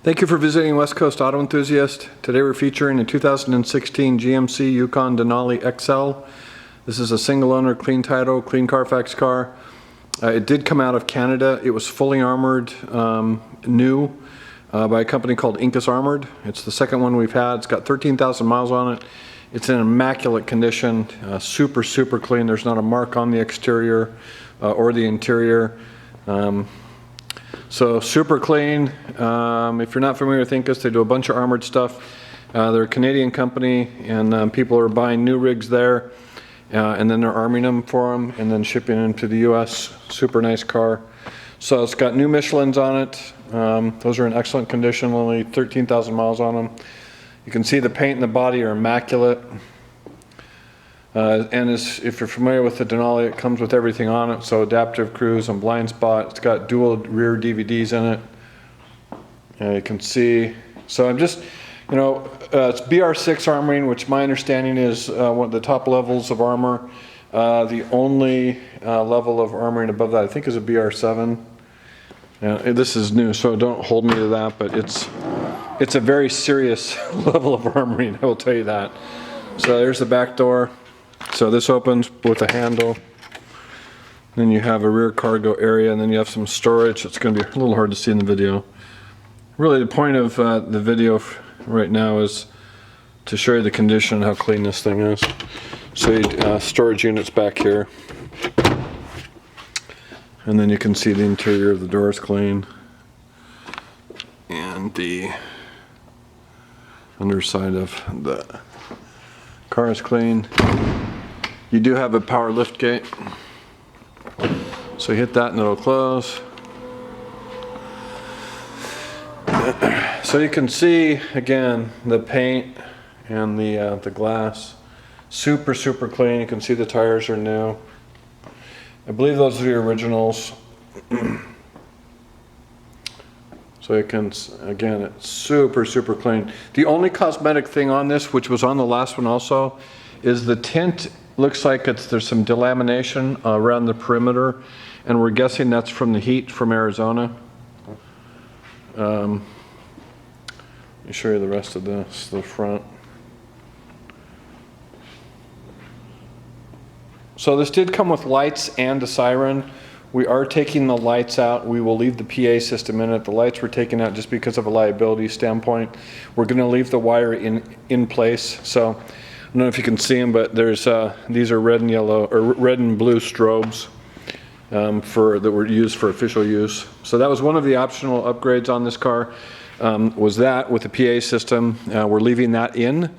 Thank you for visiting West Coast Auto Enthusiast. Today we're featuring a 2016 GMC Yukon Denali XL. This is a single owner, clean title, clean Carfax car. It did come out of Canada. It was fully armored, new, by a company called Inkas Armored. It's the second one we've had. It's got 13,000 miles on it. It's in immaculate condition, super clean. There's not a mark on the exterior or the interior. So super clean. If you're not familiar with Inkas, they do a bunch of armored stuff. They're a Canadian company, and people are buying new rigs there, and then they're arming them for them and then shipping them to the US. Super nice car. So it's got new Michelins on it. Those are in excellent condition, only 13,000 miles on them. You can see the paint and the body are immaculate. If you're familiar with the Denali, it comes with everything on it. So adaptive cruise and blind spot. It's got dual rear DVDs in it. You can see. So I'm just, it's BR6 armoring, which my understanding is one of the top levels of armor. The only level of armoring above that, I think, is a BR7. This is new, so don't hold me to that, but it's a very serious level of armoring, I will tell you that. So there's the back door. So this opens with a handle. Then you have a rear cargo area, and then you have some storage. It's going to be a little hard to see in the video. Really, the point of the video right now is to show you the condition and how clean this thing is. So storage units back here. And then you can see the interior of the door is clean. And the underside of the car is clean. You do have a power lift gate. So you hit that and it'll close. So you can see, again, the paint and the glass. Super clean. You can see the tires are new. I believe those are the originals. So you can, again, it's super clean. The only cosmetic thing on this, which was on the last one also, is the tint. Looks like there's some delamination around the perimeter, and we're guessing that's from the heat from Arizona. Let me show you the rest of this, the front. So this did come with lights and a siren. We are taking the lights out. We will leave the PA system in it. The lights were taken out just because of a liability standpoint. We're going to leave the wire in place. So I don't know if you can see them, but there's these are red and yellow, or red and blue strobes that were used for official use. So that was one of the optional upgrades on this car, was that with the PA system. We're leaving that in,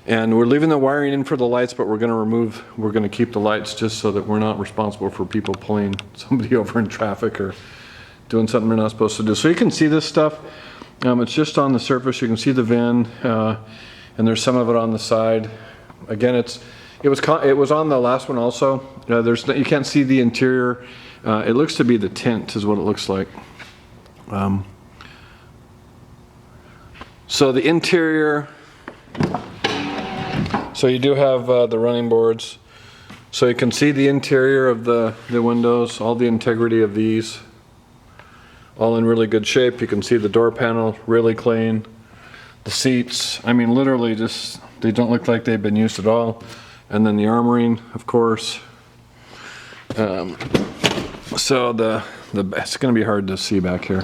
and we're leaving the wiring in for the lights, but we're going to keep the lights just so that we're not responsible for people pulling somebody over in traffic or doing something we're not supposed to do. So you can see this stuff. It's just on the surface. You can see the VIN, and there's some of it on the side. Again, it was on the last one also. You can't see the interior. It looks to be the tint is what it looks like. So the interior. So you do have the running boards. So you can see the interior of the windows, all the integrity of these, all in really good shape. You can see the door panel, really clean. The seats, I mean, literally just, they don't look like they've been used at all. And then the armoring, of course. So it's going to be hard to see back here.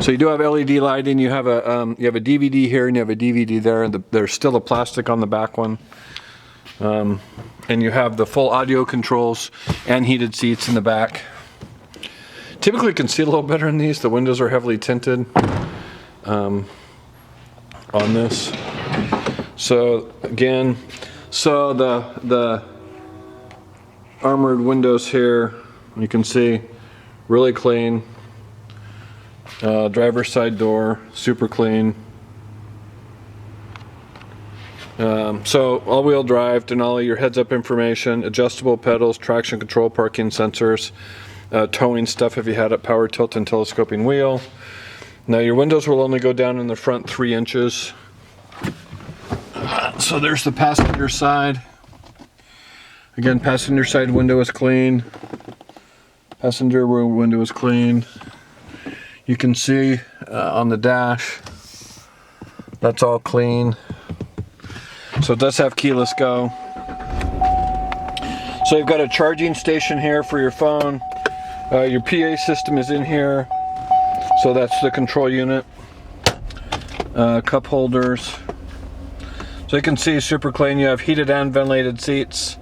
So you do have LED lighting. You have a DVD here and you have a DVD there. And there's still a plastic on the back one. And you have the full audio controls and heated seats in the back. Typically you can see a little better in these. The windows are heavily tinted on this. So again, the armored windows here, you can see, really clean. Driver's side door, super clean. So all-wheel drive, Denali, your heads-up information, adjustable pedals, traction control, parking sensors, towing stuff if you had it, power tilt and telescoping wheel. Now your windows will only go down in the front 3 inches. So there's the passenger side. Again, passenger side window is clean. Passenger window is clean. You can see on the dash That's all clean. So it does have keyless go. So you've got a charging station here for your phone. Your PA system is in here. So that's the control unit. Cup holders. So you can see super clean. You have heated and ventilated seats,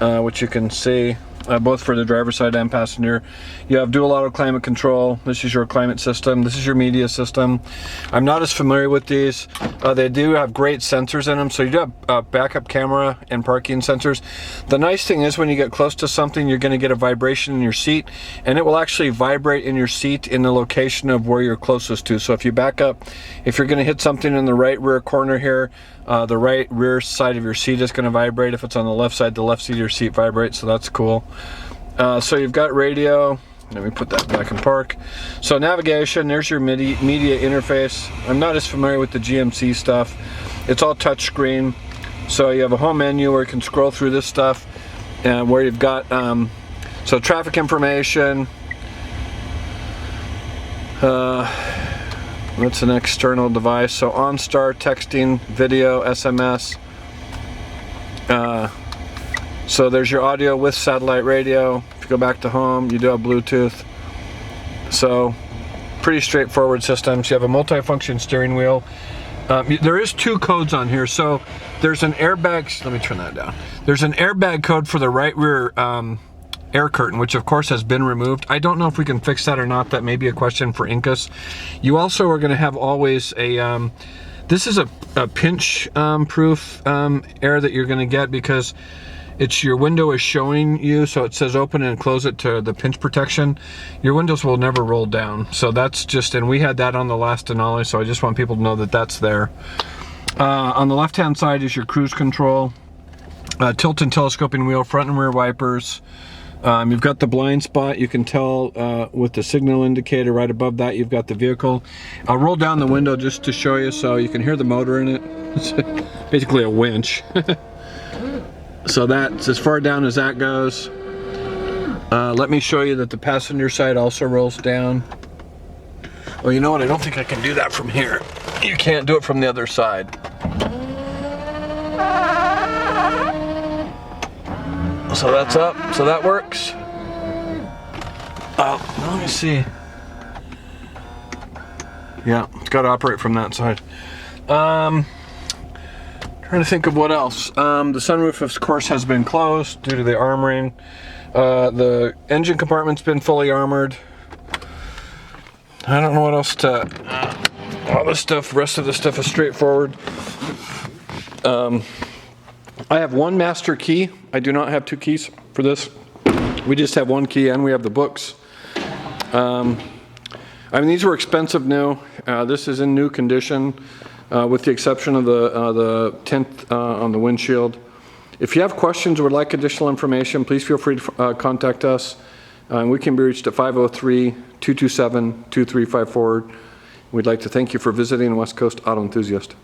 which you can see. Both for the driver's side and passenger. You have dual auto climate control. This is your climate system. This is your media system. I'm not as familiar with these. They do have great sensors in them. So you do have backup camera and parking sensors. The nice thing is when you get close to something, you're going to get a vibration in your seat, and it will actually vibrate in your seat in the location of where you're closest to. So if you back up, if you're going to hit something in the right rear corner here, the right rear side of your seat is going to vibrate. If it's on the left side, the left side of your seat vibrates, so that's cool. So you've got radio. Let me put that back in park. So navigation, there's your media interface. I'm not as familiar with the GMC stuff. It's all touch screen. So you have a home menu where you can scroll through this stuff, and where you've got so traffic information. That's an external device. So OnStar, texting, video, SMS. So there's your audio with satellite radio. If you go back to home, you do have Bluetooth. So pretty straightforward systems. You have a multi-function steering wheel. There is 2 codes on here. So there's an airbag. Let me turn that down. There's an airbag code for the right rear air curtain, which of course has been removed. I don't know if we can fix that or not. That may be a question for Inkas. You also are going to have always a this is a pinch proof air that you're going to get, because it's your window is showing you, so it says open and close it to the pinch protection. Your windows will never roll down. So that's just, and we had that on the last Denali, so I just want people to know that that's there. On the left hand side is your cruise control, tilt and telescoping wheel, front and rear wipers. You've got the blind spot. You can tell with the signal indicator right above that. You've got the vehicle. I'll roll down the window just to show you so you can hear the motor in it. It's basically a winch. So that's as far down as that goes. Let me show you that the passenger side also rolls down. Oh, you know what? I don't think I can do that from here. You can't do it from the other side. So that's up, so that works. Let me see. Yeah, it's got to operate from that side. Trying to think of what else. The sunroof, of course, has been closed due to the armoring. The engine compartment's been fully armored. I don't know what else to... all this stuff, the rest of the stuff is straightforward. I have 1 master key. I do not have 2 keys for this. We just have 1 key, and we have the books. I mean, these were expensive new. This is in new condition, with the exception of the tint on the windshield. If you have questions or would like additional information, please feel free to contact us. We can be reached at 503-227-2354. We'd like to thank you for visiting West Coast Auto Enthusiast.